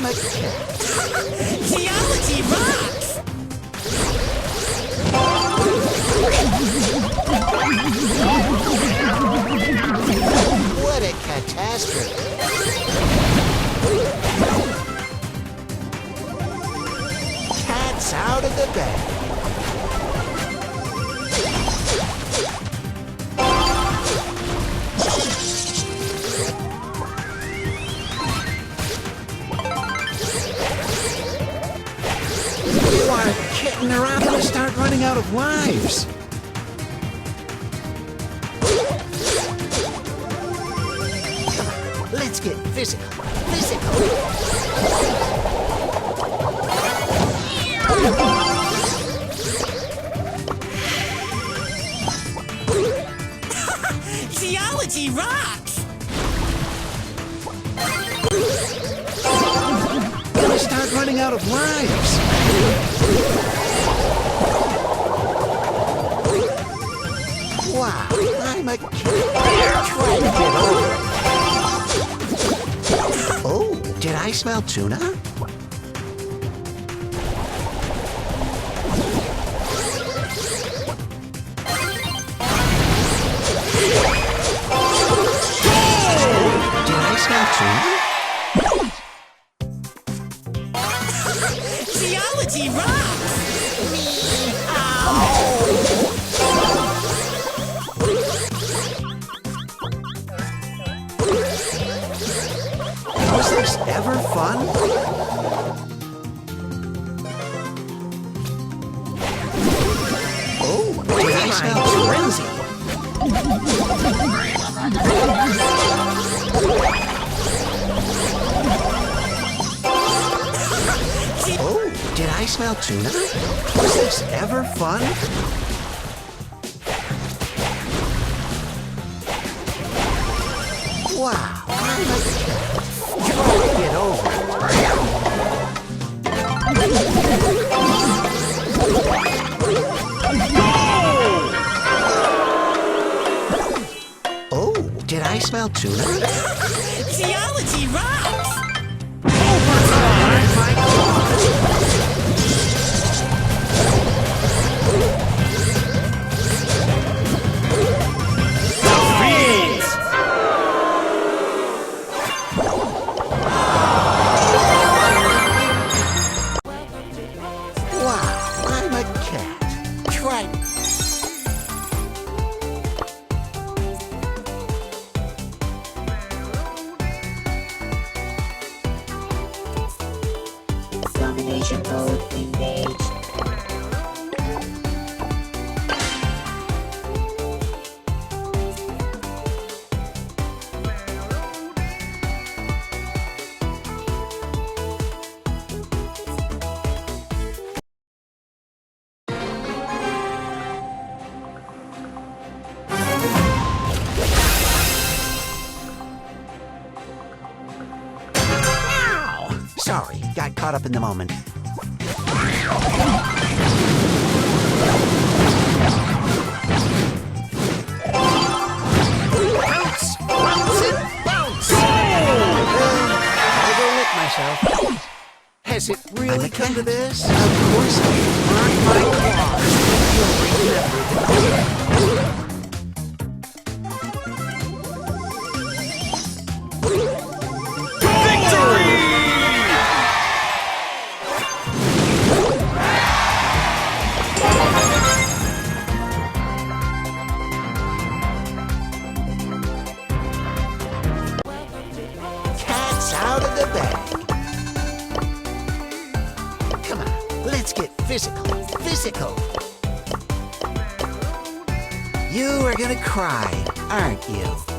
I'm a cat. Geology rocks! What a catastrophe. Cat's out of the bag. You are kidding around. Gonna start running out of lives. Let's get physical. Geology rocks! Gonna start running out of lives. Wow, I'm a kid. Try to get over it. Oh, did I smell tuna? Did I smell tuna? Geology rocks! Was this ever fun? Oh, did I smell frenzy? Oh, did I smell tuna? Was this ever fun? Wow, I'm a cat. Try to get over it. Oh, did I smell tuna? Geology rocks! Wow, I'm a cat. Try. Domination mode engaged. Sorry, got caught up in the moment. Bounce! Bounce it! Bounce! Overlit myself. Has it really come to this? Of course I burn my claws. You'll remember this. Out of the bag. Come on, let's get physical. You are gonna cry, aren't you?